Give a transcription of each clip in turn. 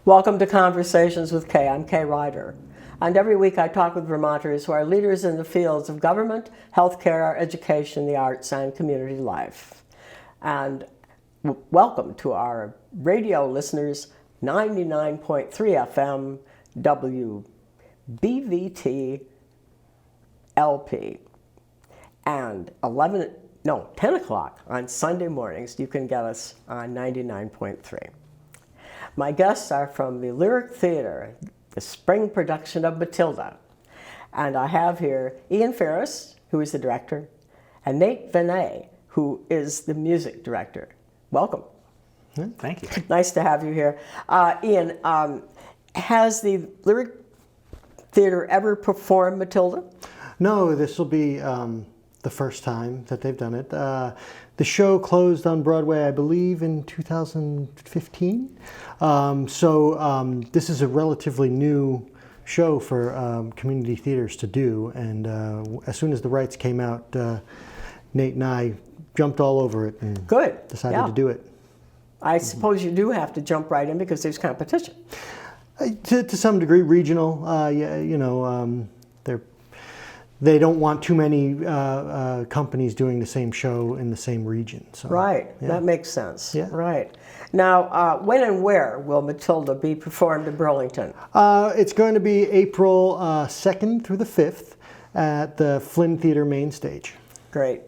Welcome to Conversations with Kay. I'm Kay Ryder. And every week I talk with Vermonters who are leaders in the fields of government, healthcare, education, the arts, and community life. And welcome to our radio listeners, 99.3 FM WBVT LP. And 10 o'clock on Sunday mornings, you can get us on 99.3. My guests are from the Lyric Theater, the spring production of Matilda. And I have here Ian Ferris, who is the director, and Nate Venet, who is the music director. Welcome. Thank you. Nice to have you here. Ian, has the Lyric Theater ever performed Matilda? No, this will be the first time that they've done it. The show closed on Broadway, I believe, in 2015. This is a relatively new show for community theaters to do. And as soon as the rights came out, Nate and I jumped all over it and decided to do it. I suppose you do have to jump right in because there's competition. To some degree, regional. They don't want too many companies doing the same show in the same region. So, right, that makes sense. Yeah. Right. Now, when and where will Matilda be performed in Burlington? It's going to be April 2nd through the 5th at the Flynn Theater main stage. Great.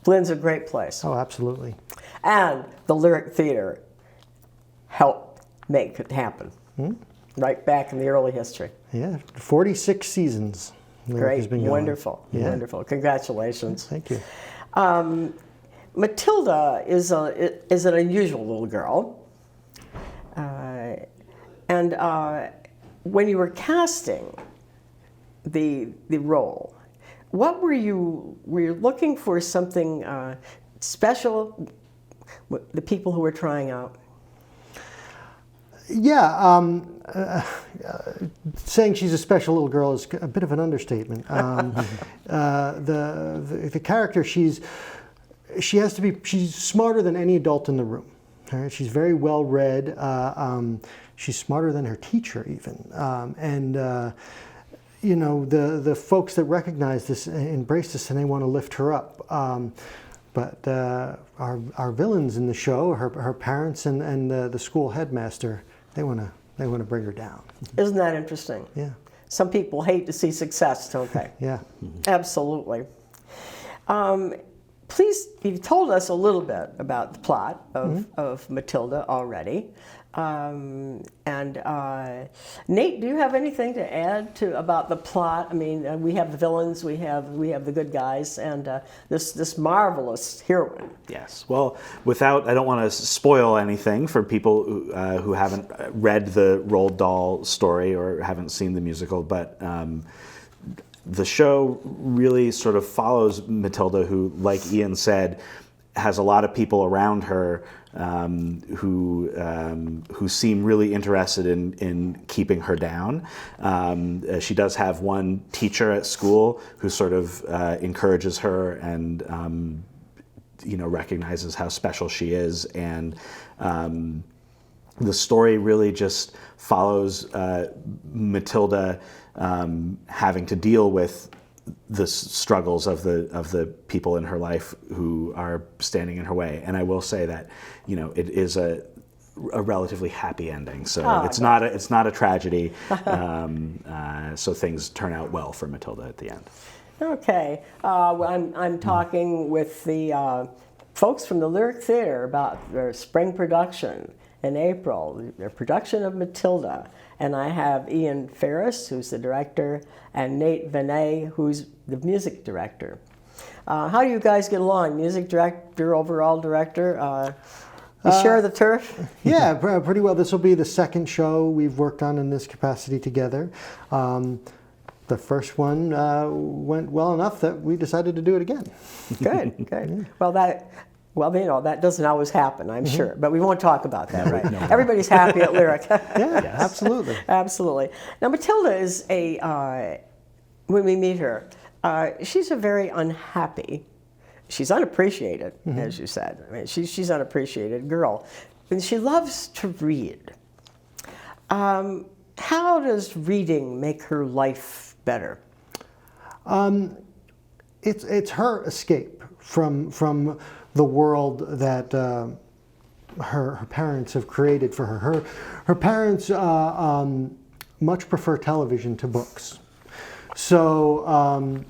Flynn's a great place. Oh, absolutely. And the Lyric Theater helped make it happen. Right back in the early history. Yeah, 46 seasons. Great, wonderful, wonderful. Congratulations. Thank you. Matilda is an unusual little girl, and when you were casting the role, what were you looking for something special? The people who were trying out. Yeah, saying she's a special little girl is a bit of an understatement. The character, she's smarter than any adult in the room. Right? She's very well read. She's smarter than her teacher even. The folks that recognize this embrace this and they want to lift her up. But our villains in the show, her parents and the school headmaster, they want to bring her down. Isn't that interesting? Yeah. Some people hate to see success, don't they? Yeah. Absolutely. Please, you've told us a little bit about the plot of Matilda already. Nate, do you have anything to add about the plot? I mean, we have the villains, we have the good guys, and this marvelous heroine. Yes. Well, I don't want to spoil anything for people who haven't read the Roald Dahl story or haven't seen the musical, but the show really sort of follows Matilda, who, like Ian said, has a lot of people around her who seem really interested in keeping her down. She does have one teacher at school who sort of encourages her and recognizes how special she is. And the story really just follows Matilda having to deal with the struggles of the people in her life who are standing in her way. And I will say that, it is a relatively happy ending. So it's not a tragedy. So things turn out well for Matilda at the end. Okay. I'm talking with the folks from the Lyric Theater about their spring production in April, their production of Matilda. And I have Ian Ferris, who's the director, and Nate Venet, who's the music director. How do you guys get along? Music director, overall director? You share the turf? Yeah, pretty well. This will be the second show we've worked on in this capacity together. The first one went well enough that we decided to do it again. Good. Yeah. Well, that doesn't always happen, I'm sure, but we won't talk about that, right? No. Everybody's happy at Lyric. Yeah, yes. Absolutely. Absolutely. Now, Matilda is when we meet her, she's a very unhappy, she's unappreciated, as you said. I mean, she's unappreciated girl, and she loves to read. How does reading make her life better? It's her escape from the world that her parents have created for her. Her parents much prefer television to books. So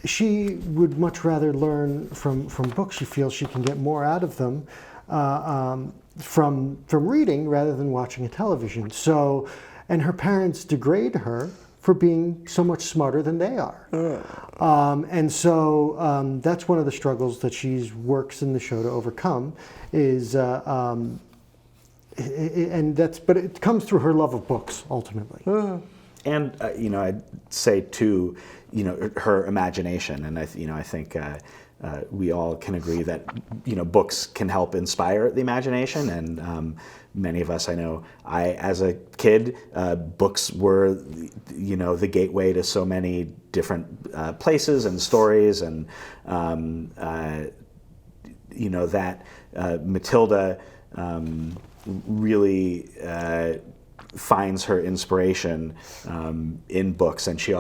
she would much rather learn from books. She feels she can get more out of them from reading rather than watching a television. So, and her parents degrade her for being so much smarter than they are. And so that's one of the struggles that she works in the show to overcome is, but it comes through her love of books ultimately. And I'd say too, her imagination, and I think we all can agree that books can help inspire the imagination, and many of us, I know, as a kid, books were the gateway to so many different places and stories, and that Matilda really finds her inspiration in books, and she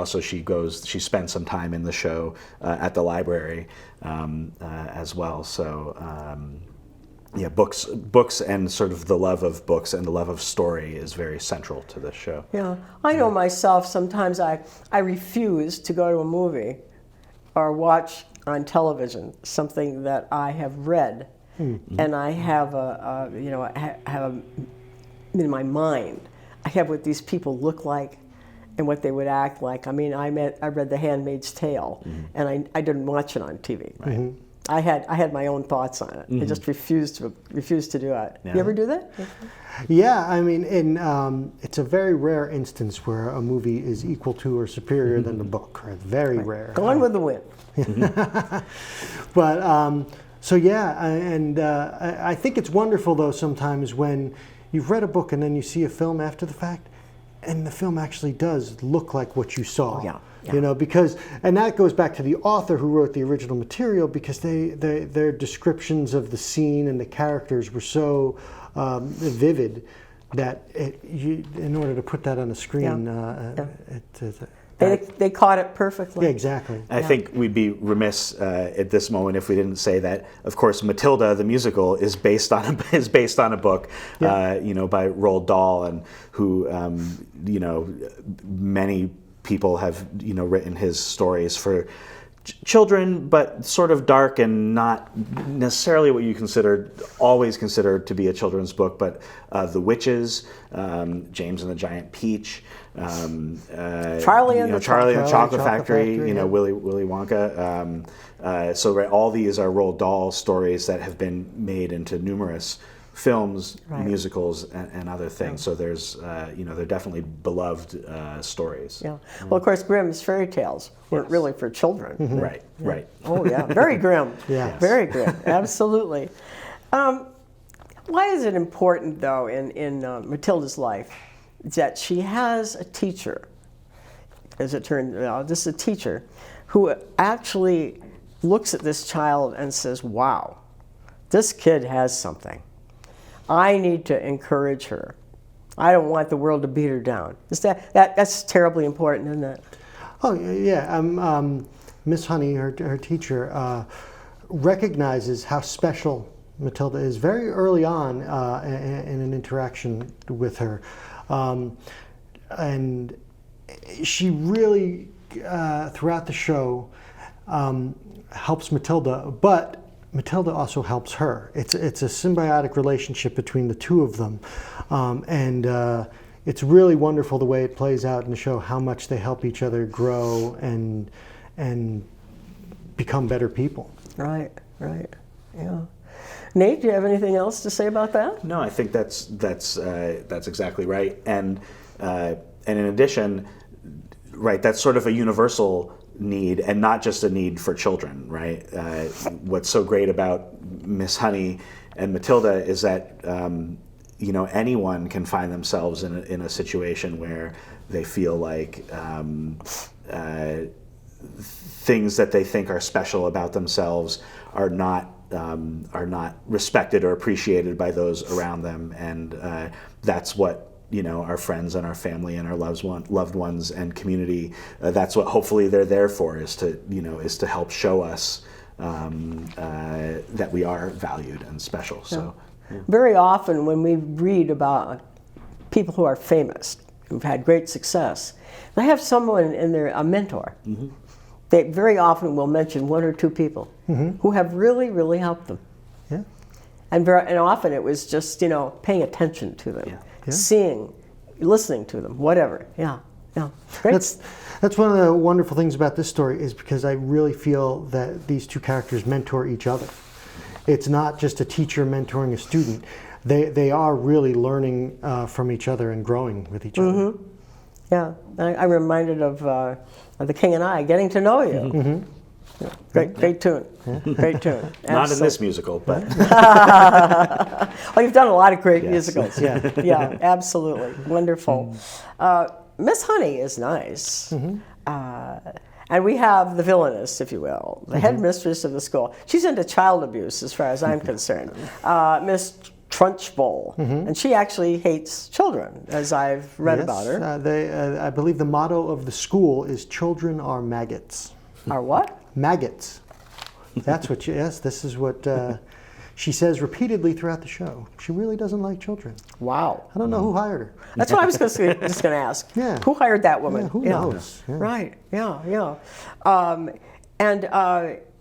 spends some time in the show at the library as well. So books and sort of the love of books and the love of story is very central to this show. Yeah, I know myself, sometimes I refuse to go to a movie or watch on television something that I have read, and I have in my mind, I have what these people look like and what they would act like. I mean, I read The Handmaid's Tale, and I didn't watch it on TV. Right. I had my own thoughts on it. I just refused to do it. Yeah. You ever do that? Yeah, I mean, it's a very rare instance where a movie is equal to or superior than the book. Right? Very rare. Gone with the Wind. But so yeah, and I think it's wonderful though sometimes when you've read a book and then you see a film after the fact, and the film actually does look like what you saw. Oh, yeah. Because, and that goes back to the author who wrote the original material, because their descriptions of the scene and the characters were so vivid that in order to put that on the screen, They caught it perfectly. Yeah, exactly. I think we'd be remiss at this moment if we didn't say that, of course, Matilda the musical is based on a book, by Roald Dahl, and who many people have written his stories for children, but sort of dark and not necessarily what you always consider to be a children's book. But The Witches, James and the Giant Peach, Charlie and the Chocolate Factory, Willy Wonka. All these are Roald Dahl stories that have been made into numerous films, musicals, and other things. So there's, they're definitely beloved stories. Yeah. Well, of course, Grimm's fairy tales weren't really for children. Right. Right. Oh yeah, very grim. Yeah. Very grim. Absolutely. Why is it important, though, in Matilda's life, that she has a teacher? As it turned out, this is a teacher who actually looks at this child and says, "Wow, this kid has something. I need to encourage her. I don't want the world to beat her down." That's terribly important, isn't it? Oh yeah. Miss Honey, her teacher, recognizes how special Matilda is very early on in an interaction with her, and she really throughout the show helps Matilda, but Matilda also helps her. It's a symbiotic relationship between the two of them, and it's really wonderful the way it plays out in the show, how much they help each other grow and become better people. Right. Yeah. Nate, do you have anything else to say about that? No, I think that's exactly right, and in addition, right, that's sort of a universal need, and not just a need for children, right? What's so great about Miss Honey and Matilda is that anyone can find themselves in a situation where they feel like things that they think are special about themselves are not respected or appreciated by those around them, and that's what our friends and our family and our loved ones and community. That's what hopefully they're there for, is to help show us that we are valued and special. So, very often when we read about people who are famous, who've had great success, they have someone in there, a mentor. They very often will mention one or two people who have really, really helped them. Yeah. And often it was just, paying attention to them, seeing, listening to them, whatever. Yeah. Great. That's one of the wonderful things about this story, is because I really feel that these two characters mentor each other. It's not just a teacher mentoring a student. They are really learning from each other and growing with each other. Yeah, I'm reminded of The King and I, Getting to Know You. Great tune. Great tune. not in this musical, but Oh, you've done a lot of great musicals. Yeah, absolutely. Wonderful. Miss Honey is nice. And we have the villainess, if you will, the headmistress of the school. She's into child abuse, as far as I'm concerned. Miss Trunchbull, and she actually hates children, as I've read about her. I believe the motto of the school is "Children are maggots." Are what? Maggots. That's what this is what she says repeatedly throughout the show. She really doesn't like children. Wow. I don't know who hired her. That's what I was just going to ask. Yeah. Who hired that woman? Yeah, who knows? Yeah. Right. Yeah. And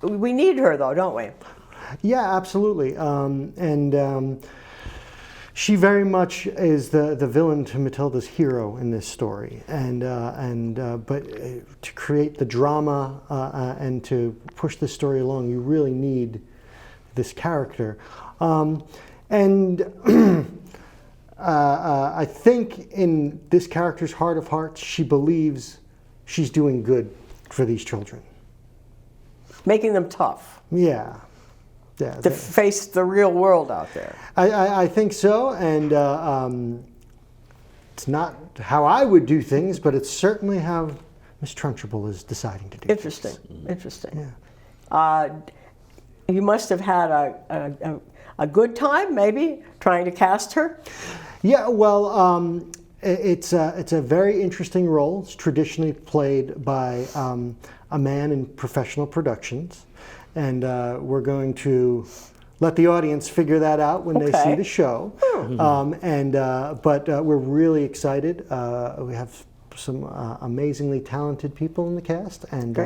we need her, though, don't we? Yeah, absolutely. She very much is the villain to Matilda's hero in this story, but to create the drama and to push this story along, you really need this character. I think in this character's heart of hearts, she believes she's doing good for these children. Making them tough. Yeah. To face the real world out there. I think so, and it's not how I would do things, but it's certainly how Miss Trunchbull is deciding to do Interesting. things. Interesting. Yeah. You must have had a good time, maybe, trying to cast her? Yeah, well, it's a very interesting role. It's traditionally played by a man in professional productions. And we're going to let the audience figure that out when they see the show. But we're really excited. We have some amazingly talented people in the cast, and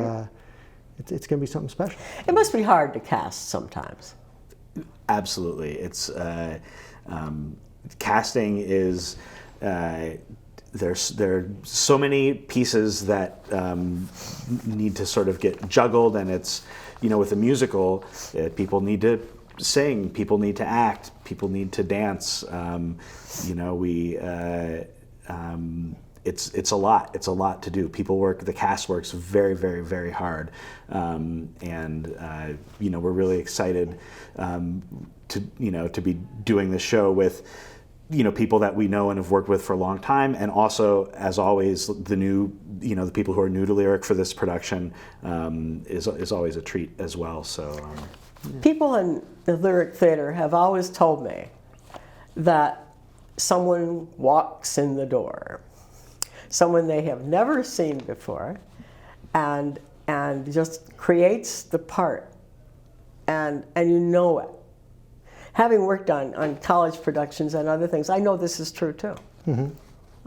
it's going to be something special. It must be hard to cast sometimes. Absolutely. It's casting is. There are so many pieces that need to sort of get juggled, and it's, with a musical, people need to sing, people need to act, people need to dance. It's a lot. It's a lot to do. The cast works very, very, very hard, we're really excited to be doing this show with people that we know and have worked with for a long time, and also, as always, the people who are new to Lyric for this production is always a treat as well. So, people in the Lyric Theater have always told me that someone walks in the door, someone they have never seen before, and just creates the part, and you know it. Having worked on college productions and other things, I know this is true too.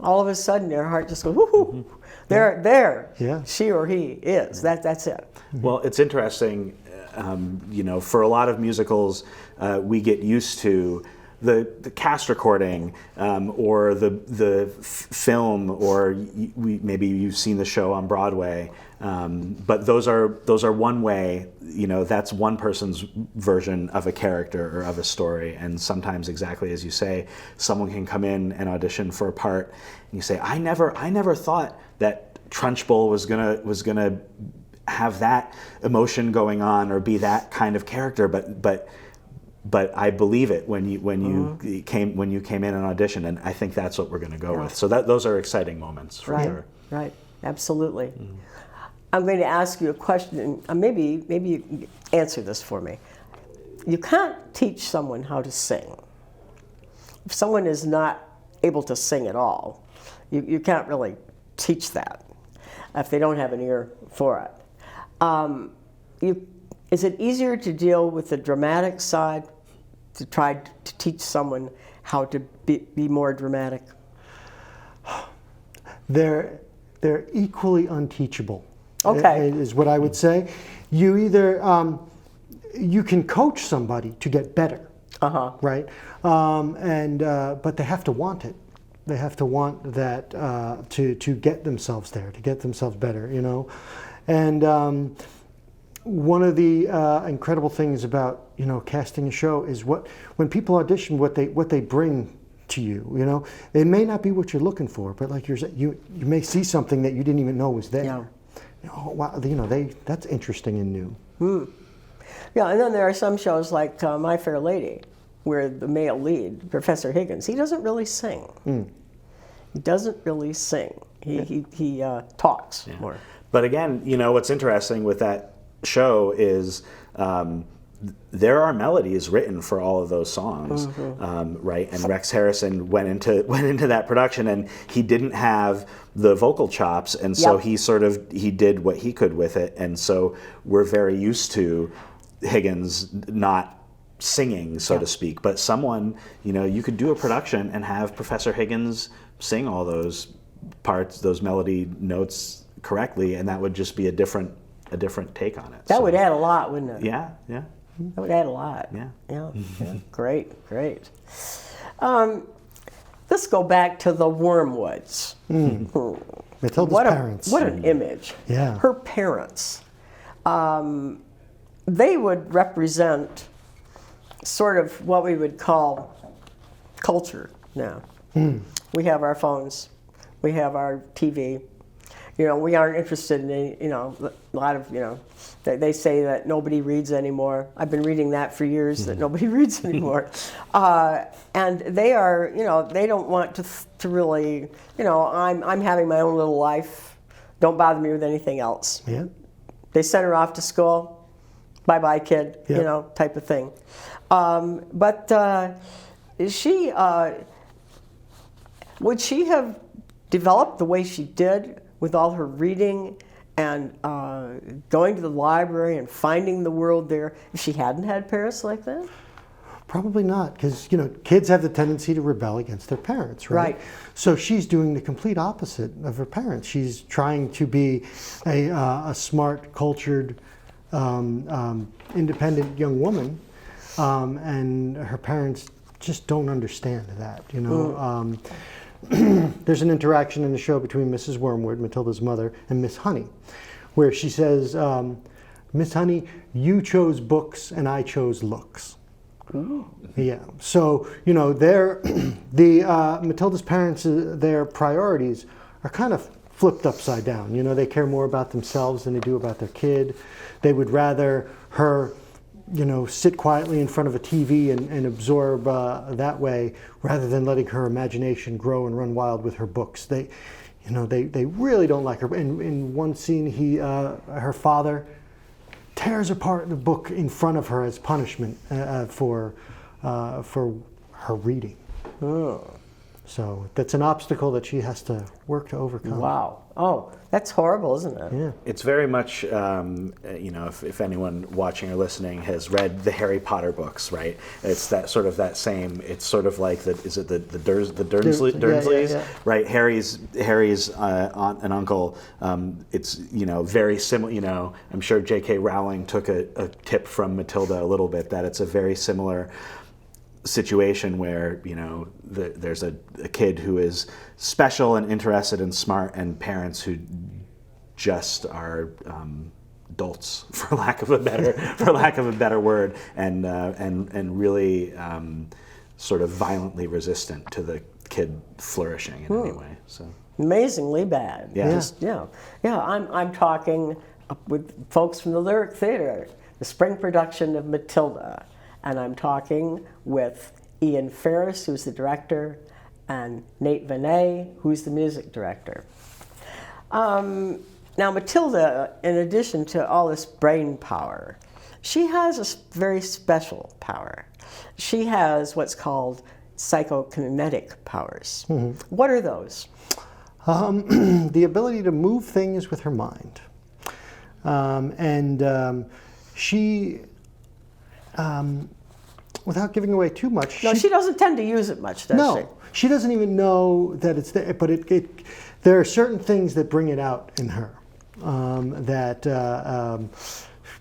All of a sudden, your heart just goes, whoo-hoo, there, she or he is. That's it. Well, it's interesting, for a lot of musicals, we get used to the cast recording or the film, or maybe you've seen the show on Broadway, but those are one way. That's one person's version of a character or of a story, and sometimes, exactly as you say, someone can come in and audition for a part, and you say, I never thought that Trunchbull was gonna have that emotion going on or be that kind of character, but I believe it when you came in and auditioned, and I think that's what we're going to go with. So those are exciting moments for sure. Right, absolutely. I'm going to ask you a question, and maybe you answer this for me. You can't teach someone how to sing. If someone is not able to sing at all. You can't really teach that if they don't have an ear for it. Is it easier to deal with the dramatic side, to try to teach someone how to be more dramatic? They're equally unteachable. Okay. Is what I would say. You either you can coach somebody to get better, right? But they have to want it. They have to want that to get themselves there, to get themselves better, you know. And one of the incredible things about, you know, casting a show is when people audition, what they bring to you. You know, it may not be what you're looking for, but like you may see something that you didn't even know was there. Yeah. Oh wow, you know, that's interesting and new. Yeah, and then there are some shows like My Fair Lady, where the male lead, Professor Higgins, he doesn't really sing. He doesn't really sing. He talks more. But again, you know, what's interesting with that show is there are melodies written for all of those songs, right? And Rex Harrison went into that production, and he didn't have the vocal chops, and so he did what he could with it, and so we're very used to Higgins not singing, so to speak. But someone, you know, you could do a production and have Professor Higgins sing all those parts, those melody notes correctly, and that would just be a different take on it. That would add a lot, wouldn't it? Yeah. That would add a lot. Yeah. Great. Let's go back to the Wormwoods. Matilda's parents. What an image. Yeah. Her parents. They would represent sort of what we would call culture now. We have our phones. We have our TV. You know, we aren't interested in, you know, a lot of, you know, they say that nobody reads anymore. I've been reading that for years, that nobody reads anymore. And they are, you know, they don't want to really, you know, I'm having my own little life. Don't bother me with anything else. Yeah. They send her off to school. Bye-bye, kid, you know, type of thing. But she, would she have developed the way she did with all her reading and going to the library and finding the world there if she hadn't had parents like that? Probably not, because, you know, kids have the tendency to rebel against their parents, right? Right. So she's doing the complete opposite of her parents. She's trying to be a smart, cultured, independent young woman, and her parents just don't understand that, you know. There's an interaction in the show between Mrs. Wormwood, Matilda's mother, and Miss Honey, where she says, Miss Honey, you chose books and I chose looks. Ooh. Yeah. So, you know, Matilda's parents, their priorities are kind of flipped upside down. You know, they care more about themselves than they do about their kid. They would rather her, you know, sit quietly in front of a TV and absorb that way, rather than letting her imagination grow and run wild with her books. They really don't like her. In one scene, her father tears apart the book in front of her as punishment for her reading. Oh. So that's an obstacle that she has to work to overcome. Wow. Oh, that's horrible, isn't it? Yeah. It's very much, you know, if anyone watching or listening has read the Harry Potter books, right? It's that sort of that same. It's sort of like the Dursleys, yeah. right? Harry's aunt and uncle. It's, you know, very similar. You know, I'm sure J.K. Rowling took a tip from Matilda a little bit, that it's a very similar situation where, you know, there's a kid who is special and interested and smart, and parents who just are dolts, for lack of a better word, and really sort of violently resistant to the kid flourishing in any way. So amazingly bad. Yeah. I'm talking with folks from the Lyric Theater, the spring production of Matilda. And I'm talking with Ian Ferris, who's the director, and Nate Venet, who's the music director. Now, Matilda, in addition to all this brain power, she has a very special power. She has what's called psychokinetic powers. What are those? The ability to move things with her mind. She, without giving away too much... No, she doesn't tend to use it much, does she? No, she doesn't even know that it's there, but there are certain things that bring it out in her, that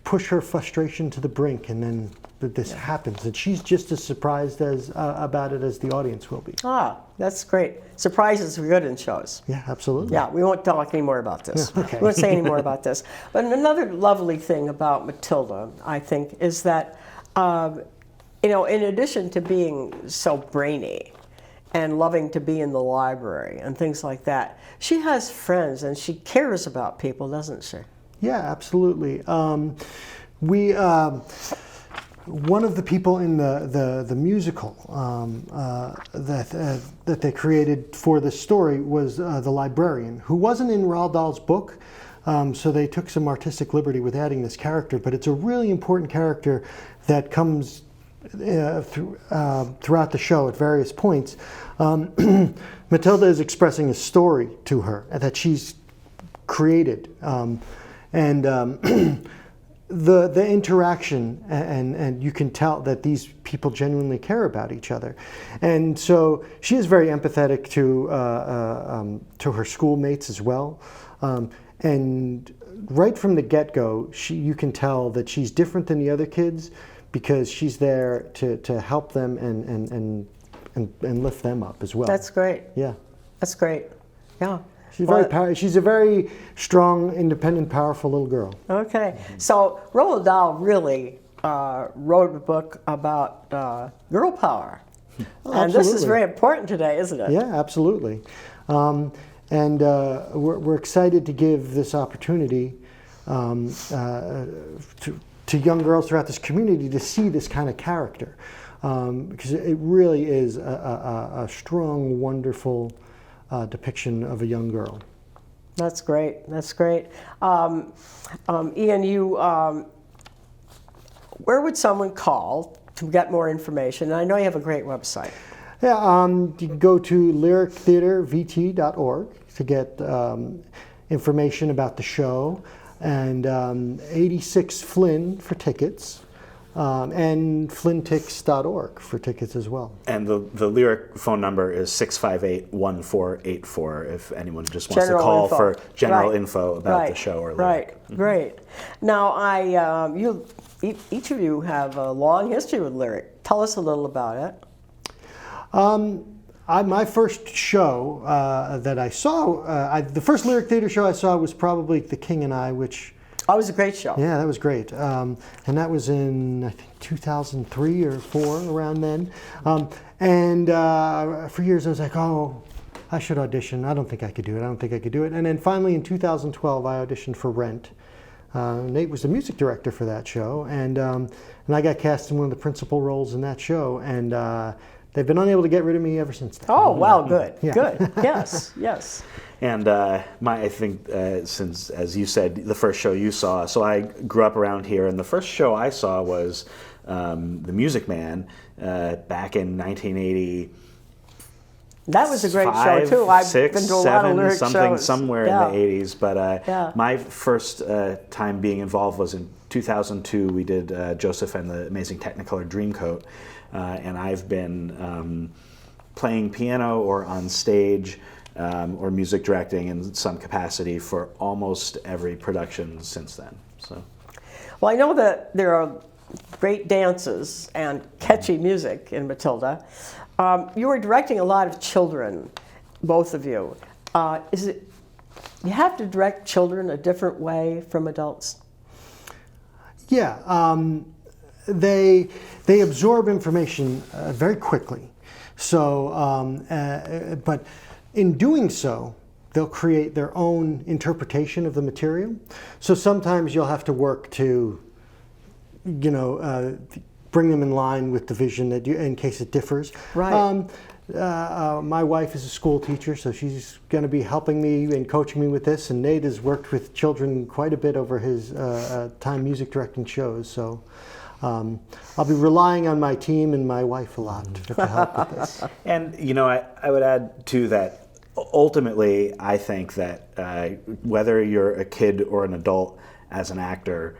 push her frustration to the brink, and then this happens, and she's just as surprised about it as the audience will be. Ah, that's great. Surprises are good in shows. Yeah, absolutely. Yeah, we won't talk any more about this. Okay. We won't say any more about this. But another lovely thing about Matilda, I think, is that, in addition to being so brainy and loving to be in the library and things like that, she has friends and she cares about people, doesn't she? Yeah, absolutely. One of the people in the musical that they created for this story was the librarian, who wasn't in Roald Dahl's book, so they took some artistic liberty with adding this character, but it's a really important character that comes throughout the show at various points. Matilda is expressing a story to her that she's created, the interaction, and you can tell that these people genuinely care about each other, and so she is very empathetic to her schoolmates as well, and right from the get-go, you can tell that she's different than the other kids because she's there to help them and lift them up as well. That's great. Yeah, that's great. Yeah. She's a very strong, independent, powerful little girl. Okay, so Roald Dahl really wrote a book about girl power. And this is very important today, isn't it? Yeah, absolutely. We're excited to give this opportunity to young girls throughout this community to see this kind of character, because it really is a strong, wonderful depiction of a young girl. That's great. That's great. Ian, where would someone call to get more information? And I know you have a great website. Yeah, you can go to lyrictheatervt.org to get information about the show, and 86 Flynn for tickets. And flyntix.org for tickets as well. And the Lyric phone number is 658-1484 if anyone just wants General to call info. for general Right. info about the show or Lyric. Right, great. Now, each of you have a long history with Lyric. Tell us a little about it. My first show that I saw, the first Lyric Theater show I saw was probably The King and I, which... Oh, it was a great show. Yeah, that was great. And that was in, I think, 2003 or 4, around then. For years I was like, oh, I should audition. I don't think I could do it. And then finally in 2012, I auditioned for Rent. Nate was the music director for that show. And I got cast in one of the principal roles in that show. And they've been unable to get rid of me ever since then. Oh, well, good. Yeah. Good. Yes, yes. And I think, since, as you said, the first show you saw, so I grew up around here, and the first show I saw was The Music Man back in 1980. That was a great show, too. I've been to a lot of Lyric shows. Somewhere in the 80s. But my first time being involved was in 2002. We did Joseph and the Amazing Technicolor Dreamcoat. And I've been playing piano or on stage or music directing in some capacity for almost every production since then. So, well, I know that there are great dances and catchy music in Matilda. You were directing a lot of children, both of you. You have to direct children a different way from adults? Yeah, they absorb information very quickly. So, but in doing so, they'll create their own interpretation of the material. So sometimes you'll have to work to, bring them in line with the vision that in case it differs. Right. My wife is a school teacher, so she's going to be helping me and coaching me with this. And Nate has worked with children quite a bit over his time music directing shows. So I'll be relying on my team and my wife a lot to help with this. And I would add too that ultimately I think that whether you're a kid or an adult as an actor,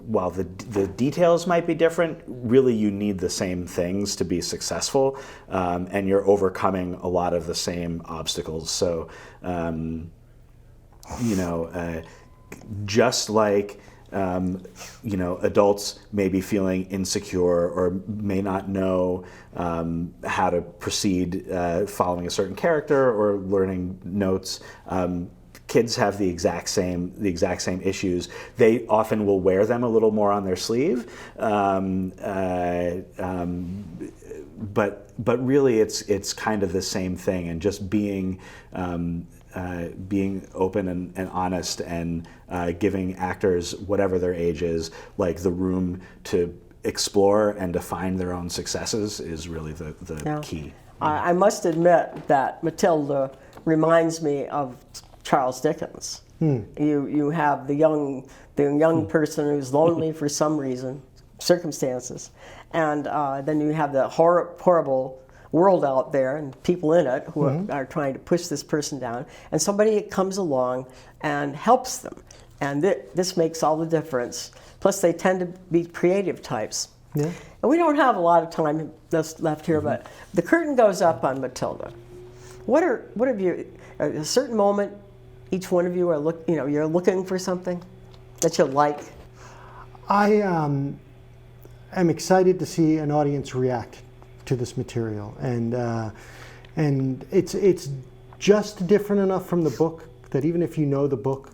while the details might be different, really you need the same things to be successful, and you're overcoming a lot of the same obstacles. So, just like adults may be feeling insecure or may not know how to proceed following a certain character or learning notes. Kids have the exact same issues. They often will wear them a little more on their sleeve, but really it's kind of the same thing. And just being open and honest and giving actors, whatever their age is, like the room to explore and to find their own successes is really the key. I must admit that Matilda reminds me of Charles Dickens. You have the young person who's lonely for some reason, circumstances, and then you have the horrible world out there and people in it who are trying to push this person down, and somebody comes along and helps them, and this makes all the difference. Plus, they tend to be creative types. Yeah. And we don't have a lot of time left here, but the curtain goes up on Matilda. What have you? A certain moment, each one of you are you're looking for something that you like. I am excited to see an audience react to this material, and it's just different enough from the book that even if you know the book,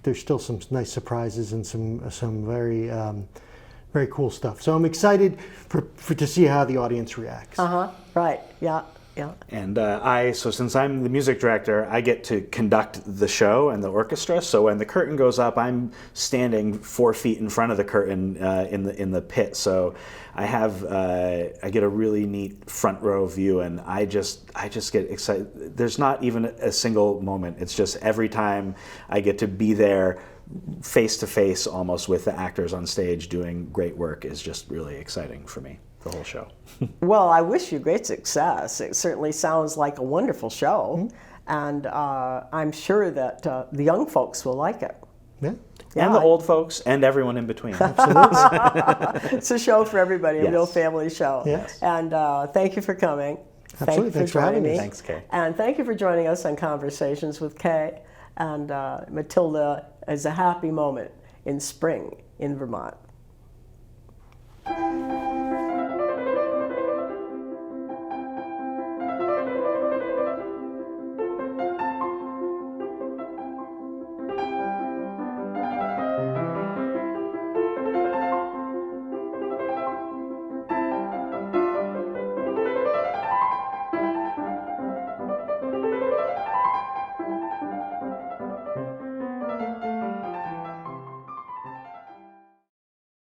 there's still some nice surprises and some very very cool stuff. So I'm excited to see how the audience reacts. Right. Yeah. Yeah. And so since I'm the music director, I get to conduct the show and the orchestra. So when the curtain goes up, I'm standing 4 feet in front of the curtain in the pit. So I get a really neat front row view, and I just get excited. There's not even a single moment. It's just every time I get to be there, face to face almost with the actors on stage doing great work is just really exciting for me. The whole show. Well, I wish you great success. It certainly sounds like a wonderful show, and I'm sure that the young folks will like it. Yeah. And the old folks and everyone in between. Absolutely. It's a show for everybody, a real family show. Yes. And thank you for coming. Absolutely. Thanks for having me. Thanks, Kay. And thank you for joining us on Conversations with Kay. And Matilda is a happy moment in spring in Vermont.